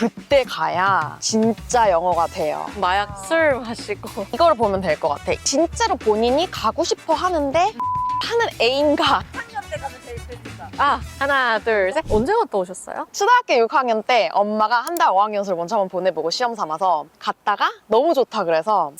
그때 가야 진짜 영어가 돼요. 마약 술 마시고. 이걸 보면 될 것 같아. 진짜로 본인이 가고 싶어 하는데 하는 애인가. 3년 때 가면 제일 베스트다. 아, 하나, 둘, 셋. 언제 갔다 오셨어요? 초등학교 6학년 때 엄마가 한 달 어학연수를 먼저 한번 보내보고 시험 삼아서 갔다가 너무 좋다 그래서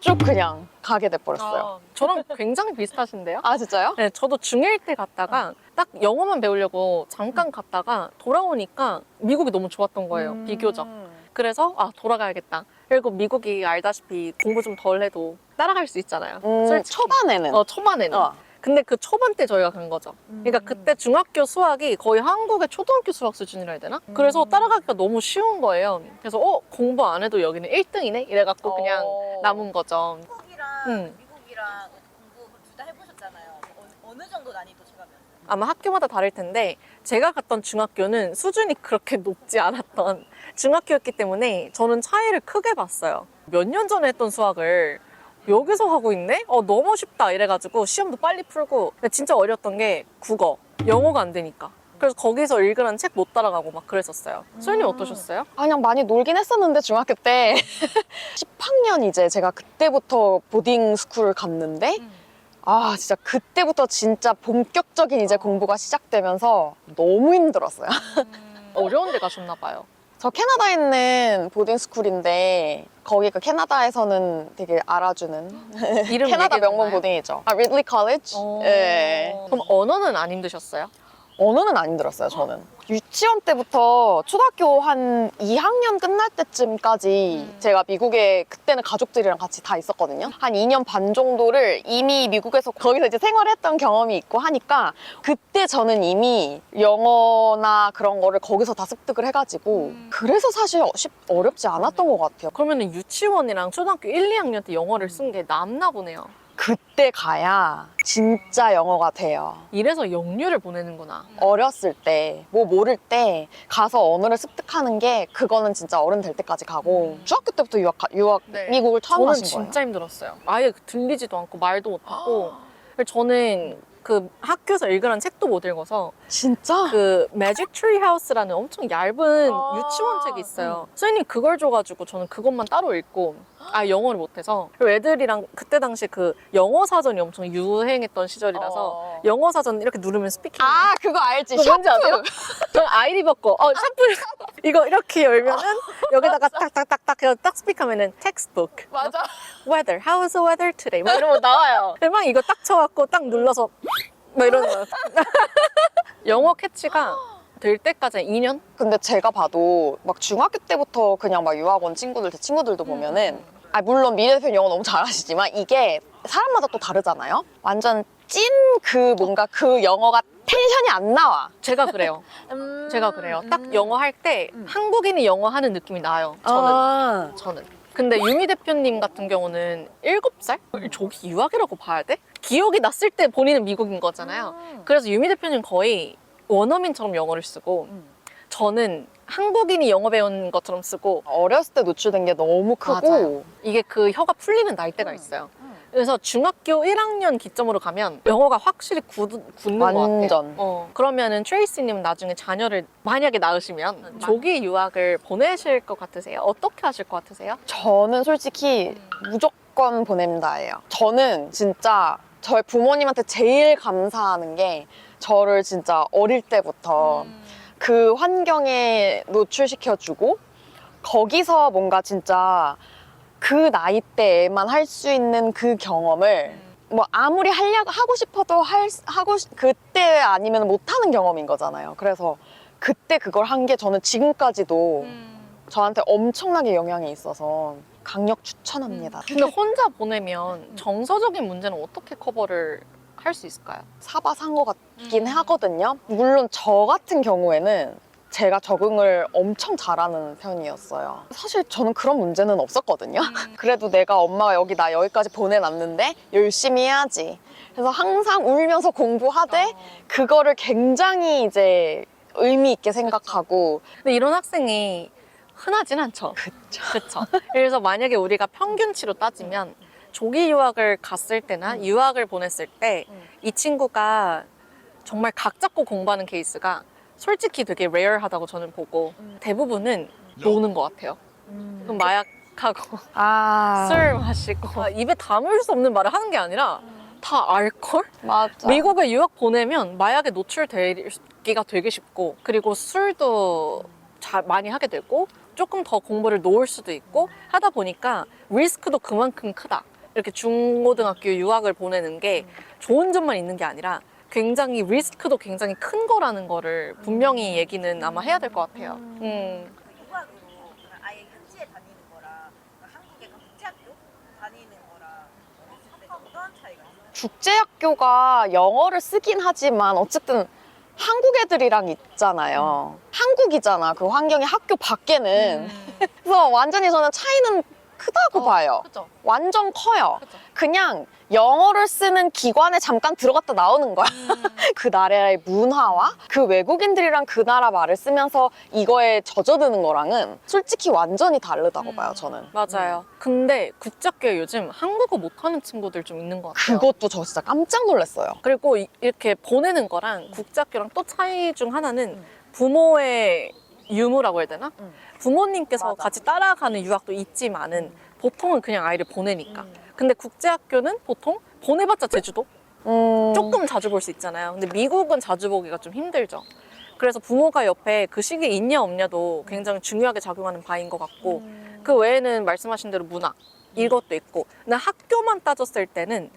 쭉 그냥 가게 돼버렸어요. 저랑 굉장히 비슷하신데요? 아 진짜요? 네, 저도 중1 때 갔다가 딱 영어만 배우려고 잠깐 갔다가 돌아오니까 미국이 너무 좋았던 거예요, 비교적. 그래서 돌아가야겠다. 그리고 미국이 알다시피 공부 좀 덜 해도 따라갈 수 있잖아요. 솔직히. 초반에는 초반에는. 근데 그 초반 때 저희가 간 거죠. 그러니까 그때 중학교 수학이 거의 한국의 초등학교 수학 수준이라 해야 되나? 그래서 따라가기가 너무 쉬운 거예요. 그래서 공부 안 해도 여기는 1등이네? 이래갖고 그냥 남은 거죠. 한국이랑 미국이랑 공부 둘 다 해보셨잖아요. 어느 정도 난이도 체감이었어요? 아마 학교마다 다를 텐데 제가 갔던 중학교는 수준이 그렇게 높지 않았던 중학교였기 때문에 저는 차이를 크게 봤어요. 몇 년 전에 했던 수학을 여기서 하고 있네? 너무 쉽다 이래가지고 시험도 빨리 풀고. 근데 진짜 어려웠던 게 국어, 영어가 안 되니까. 그래서 거기서 읽으라는 책 못 따라가고 막 그랬었어요. 소연님 어떠셨어요? 그냥 많이 놀긴 했었는데 중학교 때 10학년 이제 제가 그때부터 보딩 스쿨을 갔는데 아 진짜 그때부터 진짜 본격적인 이제 공부가 시작되면서 너무 힘들었어요. 어려운 데 가셨나 봐요. 저 캐나다에 있는 보딩 스쿨인데 거기 그 캐나다에서는 되게 알아주는 이름 캐나다 얘기해도 명문 되나요? 보딩이죠. 리들리 컬리지. 예. 그럼 언어는 안 힘드셨어요? 언어는 안 힘들었어요, 저는. 유치원 때부터 초등학교 한 2학년 끝날 때쯤까지 제가 미국에 그때는 가족들이랑 같이 다 있었거든요. 한 2년 반 정도를 이미 미국에서 거기서 이제 생활했던 경험이 있고 하니까 그때 저는 이미 영어나 그런 거를 거기서 다 습득을 해가지고 그래서 사실 어렵지 않았던 것 같아요. 그러면 유치원이랑 초등학교 1, 2학년 때 영어를 쓴 게 남나 보네요. 그때 가야 진짜 영어가 돼요. 이래서 영유를 보내는구나. 어렸을 때, 뭐 모를 때 가서 언어를 습득하는 게 그거는 진짜 어른 될 때까지 가고 중학교 때부터 유학 네. 미국을 처음 저는 가신 진짜 힘들었어요. 아예 들리지도 않고 말도 못하고. 저는 그 학교에서 읽으라는 책도 못 읽어서 진짜? 그 매직 트리 하우스라는 엄청 얇은 유치원 책이 있어요. 선생님 그걸 줘가지고 저는 그것만 따로 읽고 영어를 못해서. 그리고 애들이랑 그때 당시 그 영어 사전이 엄청 유행했던 시절이라서 영어 사전 이렇게 누르면 스피킹. 아 그거 알지? 그거 뭔지 샤프! 아세요? 저는 아이리버거 샤프 이거 이렇게 열면은 여기다가 딱딱딱딱 그냥 딱 스피크하면은 textbook 맞아. weather how is the weather today 막 이러면 나와요. 대박 이거 딱 쳐갖고 딱 눌러서 막 이러는 거예요. 영어 캐치가 될 때까지 2년? 근데 제가 봐도 막 중학교 때부터 그냥 막 유학 온 친구들, 제 친구들도 보면은 물론 미래 대표님 영어 너무 잘하시지만 이게 사람마다 또 다르잖아요? 완전 찐 그 뭔가 그 영어가 텐션이 안 나와. 제가 그래요. 제가 그래요. 딱 영어 할 때 한국인이 영어 하는 느낌이 나요. 저는. 근데 유미 대표님 같은 경우는 7살? 저기 유학이라고 봐야 돼? 기억이 났을 때 본인은 미국인 거잖아요. 그래서 유미 대표님 거의 원어민처럼 영어를 쓰고 저는 한국인이 영어 배운 것처럼 쓰고 어렸을 때 노출된 게 너무 크고 맞아요. 이게 그 혀가 풀리는 나이대가 있어요. 그래서 중학교 1학년 기점으로 가면 영어가 확실히 굳는 것 같아요. 완전. 그러면은 트레이시님은 나중에 자녀를 만약에 낳으시면 조기 유학을 보내실 것 같으세요? 어떻게 하실 것 같으세요? 저는 솔직히 무조건 보낸다예요. 저는 진짜 저희 부모님한테 제일 감사하는 게 저를 진짜 어릴 때부터 그 환경에 노출시켜주고 거기서 뭔가 진짜 그 나이대에만 할 수 있는 그 경험을 뭐 아무리 하고 싶어도 그때 아니면 못하는 경험인 거잖아요. 그래서 그때 그걸 한 게 저는 지금까지도 저한테 엄청나게 영향이 있어서 강력 추천합니다. 근데 혼자 보내면 정서적인 문제는 어떻게 커버를 할 수 있을까요? 사바사인 것 같긴 하거든요. 물론 저 같은 경우에는 제가 적응을 엄청 잘하는 편이었어요. 사실 저는 그런 문제는 없었거든요. 그래도 내가 엄마가 나 여기까지 보내놨는데 열심히 해야지. 그래서 항상 울면서 공부하되 그거를 굉장히 이제 의미 있게 생각하고. 근데 이런 학생이 흔하진 않죠. 그쵸. 그래서 만약에 우리가 평균치로 따지면 조기 유학을 갔을 때나 유학을 보냈을 때 이 친구가 정말 각 잡고 공부하는 케이스가 솔직히 되게 레어하다고 저는 보고 대부분은 노는 것 같아요. 그럼 마약하고 술 마시고 입에 담을 수 없는 말을 하는 게 아니라 다 알걸? 맞아. 미국에 유학 보내면 마약에 노출되기가 되게 쉽고 그리고 술도 많이 하게 되고 조금 더 공부를 놓을 수도 있고 하다 보니까 리스크도 그만큼 크다. 이렇게 중고등학교 유학을 보내는 게 좋은 점만 있는 게 아니라 굉장히 리스크도 굉장히 큰 거라는 거를 분명히 얘기는 아마 해야 될 것 같아요. 유학으로 그러면 아예 현지에 다니는 거랑 한국의 그 국제학교 다니는 거랑 했을 때 어떤 차이가 있어요? 국제학교가 영어를 쓰긴 하지만 어쨌든 한국 애들이랑 있잖아요. 한국이잖아. 그 환경이 학교 밖에는. 그래서 완전히 저는 차이는 크다고 봐요. 그죠? 완전 커요. 그죠? 그냥 영어를 쓰는 기관에 잠깐 들어갔다 나오는 거야. 그 나라의 문화와 그 외국인들이랑 그 나라 말을 쓰면서 이거에 젖어드는 거랑은 솔직히 완전히 다르다고 봐요, 저는. 맞아요. 근데 국제학교에 요즘 한국어 못하는 친구들 좀 있는 것 같아요. 그것도 저 진짜 깜짝 놀랐어요. 그리고 이렇게 보내는 거랑 국제학교랑 또 차이 중 하나는 부모의 유무라고 해야 되나? 부모님께서 맞아. 같이 따라가는 유학도 있지만은 보통은 그냥 아이를 보내니까. 근데 국제학교는 보통 보내봤자 제주도? 조금 자주 볼 수 있잖아요. 근데 미국은 자주 보기가 좀 힘들죠. 그래서 부모가 옆에 그 시기에 있냐 없냐도 굉장히 중요하게 작용하는 바인 것 같고 그 외에는 말씀하신 대로 문화 이것도 있고 근데 학교만 따졌을 때는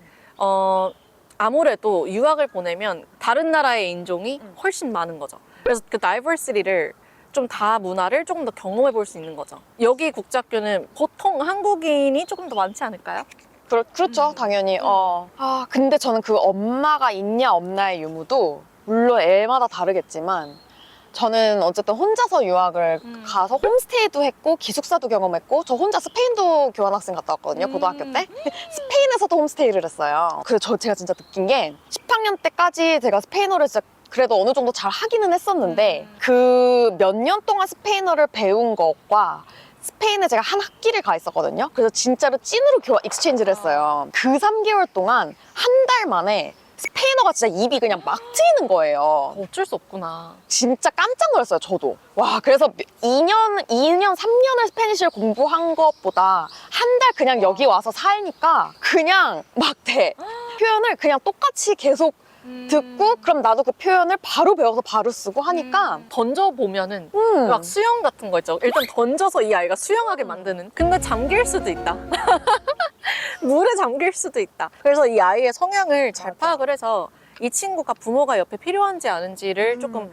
아무래도 유학을 보내면 다른 나라의 인종이 훨씬 많은 거죠. 그래서 그 다이버시티를 좀 다 문화를 조금 더 경험해 볼 수 있는 거죠. 여기 국제학교는 보통 한국인이 조금 더 많지 않을까요? 그렇죠, 당연히. 근데 저는 그 엄마가 있냐 없냐의 유무도 물론 애마다 다르겠지만 저는 어쨌든 혼자서 유학을 가서 홈스테이도 했고 기숙사도 경험했고 저 혼자 스페인도 교환학생 갔다 왔거든요, 고등학교 때. 스페인에서도 홈스테이를 했어요. 그래서 제가 진짜 느낀 게 10학년 때까지 제가 스페인어를 진짜 그래도 어느 정도 잘 하기는 했었는데 그 몇 년 동안 스페인어를 배운 것과 스페인에 제가 한 학기를 가 있었거든요. 그래서 진짜로 찐으로 익스체인지를 했어요. 그 3개월 동안 한 달 만에 스페인어가 진짜 입이 그냥 막 트이는 거예요. 어쩔 수 없구나. 진짜 깜짝 놀랐어요, 저도. 와, 그래서 2년, 3년을 스페니쉬를 공부한 것보다 한 달 그냥 여기 와서 살니까 그냥 막 돼. 표현을 그냥 똑같이 계속 듣고 그럼 나도 그 표현을 바로 배워서 바로 쓰고 하니까 던져보면은 막 수영 같은 거 있죠. 일단 던져서 이 아이가 수영하게 만드는. 근데 잠길 수도 있다. 물에 잠길 수도 있다. 그래서 이 아이의 성향을 잘 파악을 해서 이 친구가 부모가 옆에 필요한지 아닌지를 조금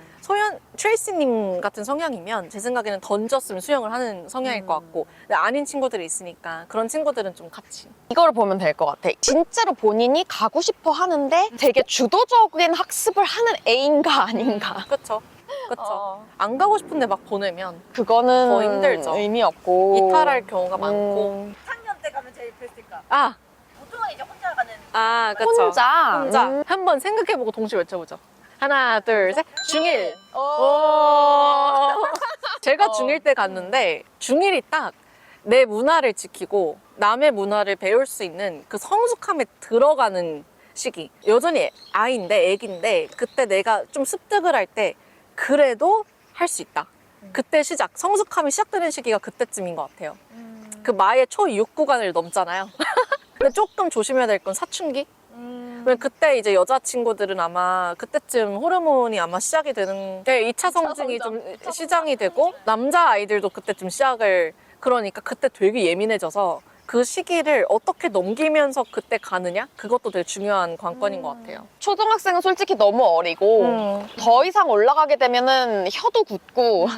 트레이시님 같은 성향이면 제 생각에는 던졌으면 수영을 하는 성향일 것 같고 근데 아닌 친구들이 있으니까 그런 친구들은 좀 같이 이걸 보면 될 것 같아. 진짜로 본인이 가고 싶어 하는데 되게 주도적인 학습을 하는 애인가 아닌가. 그쵸? 그쵸? 안 가고 싶은데 막 보내면 그거는 더 힘들죠. 의미 없고 이탈할 경우가 많고 3년 때 가면 제일 베스트일까? 보통은 이제 혼자 가는 그쵸? 혼자 한번 생각해보고 동시에 외쳐보죠. 하나, 둘, 셋. 중1. 제가 중1 때 갔는데 중1이 딱 내 문화를 지키고 남의 문화를 배울 수 있는 그 성숙함에 들어가는 시기. 여전히 아이인데 애기인데 그때 내가 좀 습득을 할 때 그래도 할 수 있다. 그때 시작. 성숙함이 시작되는 시기가 그때쯤인 것 같아요. 그 마의 초6 구간을 넘잖아요. 근데 조금 조심해야 될 건 사춘기? 그때 이제 여자친구들은 아마 그때쯤 호르몬이 아마 시작이 되는 게 2차 성징이 좀 시작이 되고 남자 아이들도 그때쯤 시작을 그러니까 그때 되게 예민해져서 그 시기를 어떻게 넘기면서 그때 가느냐? 그것도 되게 중요한 관건인 것 같아요. 초등학생은 솔직히 너무 어리고 더 이상 올라가게 되면은 혀도 굳고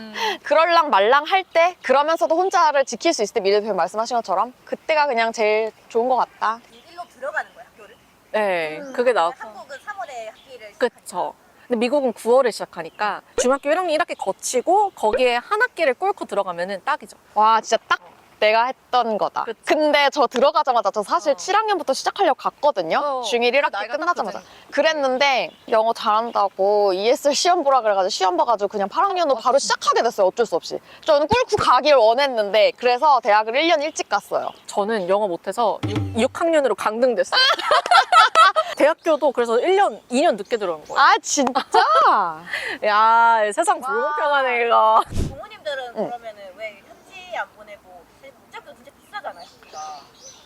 그럴랑 말랑 할 때 그러면서도 혼자를 지킬 수 있을 때 미래 대표 말씀하신 것처럼 그때가 그냥 제일 좋은 것 같다. 일로 들어가는 거야 학교를? 네, 그게 나왔고. 한국은 3월에 학기를 그쵸. 근데 미국은 9월에 시작하니까 중학교 1학년 1학기 거치고 거기에 한 학기를 꿇고 들어가면은 딱이죠. 와, 진짜 딱 내가 했던 거다. 그치. 근데 저 들어가자마자 저 사실 7학년부터 시작하려고 갔거든요. 중1 1학기 나이가 딱 끝나자마자. 그거지. 그랬는데 영어 잘한다고 ESL 시험 보라 그래가지고 시험 봐가지고 그냥 8학년으로 바로 시작하게 됐어요. 어쩔 수 없이. 저는 꿀꾸 가길 원했는데 그래서 대학을 1년 일찍 갔어요. 저는 영어 못해서 6학년으로 강등됐어요. 대학교도 그래서 1년, 2년 늦게 들어온 거예요. 아 진짜? 야, 세상 불공평하네, 이거. 부모님들은 응. 그러면은 왜 현지 안 보내고 문자도 진짜 비싸잖아요, 현지가.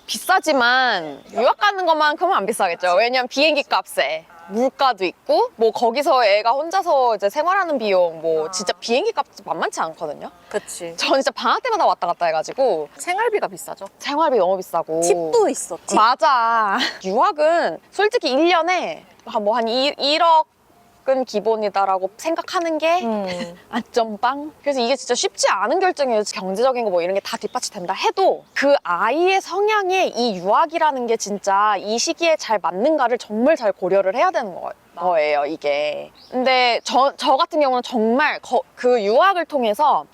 비싸지만 유학 가는 것만큼은 안 비싸겠죠. 왜냐면 비행기 값에 물가도 있고 뭐 거기서 애가 혼자서 이제 생활하는 비용 뭐 진짜 비행기 값이 만만치 않거든요. 그치. 전 진짜 방학 때마다 왔다 갔다 해가지고 생활비가 비싸죠. 생활비 너무 비싸고 팁도 있어, 팁. 맞아. 유학은 솔직히 1년에 한 1억은 기본이다라고 생각하는 게 안점빵. 그래서 이게 진짜 쉽지 않은 결정이에요. 경제적인 거 뭐 이런 게 다 뒷받침 된다 해도 그 아이의 성향에 이 유학이라는 게 진짜 이 시기에 잘 맞는가를 정말 잘 고려를 해야 되는 거예요, 이게. 근데 저 같은 경우는 정말 그 유학을 통해서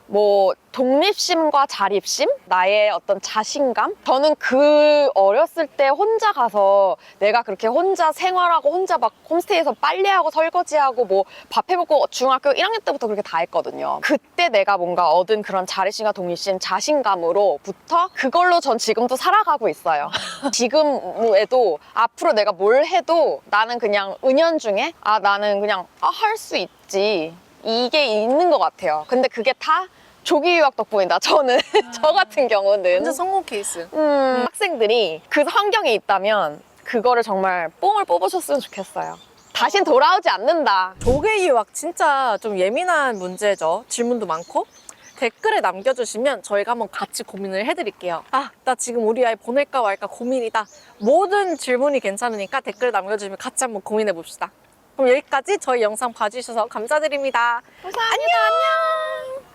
뭐 독립심과 자립심, 나의 어떤 자신감. 저는 그 어렸을 때 혼자 가서 내가 그렇게 혼자 생활하고 혼자 막 홈스테이에서 빨래하고 설거지하고 뭐 밥 해먹고 중학교 1학년 때부터 그렇게 다 했거든요. 그때 내가 뭔가 얻은 그런 자립심과 독립심, 자신감으로부터 그걸로 전 지금도 살아가고 있어요. 지금에도 앞으로 내가 뭘 해도 나는 그냥 은연중에 나는 그냥 할 수 있지. 이게 있는 것 같아요. 근데 그게 다 조기 유학 덕분이다. 저는 저 같은 경우는 완전 성공 케이스. 학생들이 그 환경에 있다면 그거를 정말 뽕을 뽑으셨으면 좋겠어요. 다신 돌아오지 않는다. 조개 유학 진짜 좀 예민한 문제죠. 질문도 많고. 댓글에 남겨주시면 저희가 한번 같이 고민을 해드릴게요. 나 지금 우리 아이 보낼까 말까 고민이다. 모든 질문이 괜찮으니까 댓글 남겨주시면 같이 한번 고민해봅시다. 그럼 여기까지 저희 영상 봐주셔서 감사드립니다. 감사합니다. 안녕.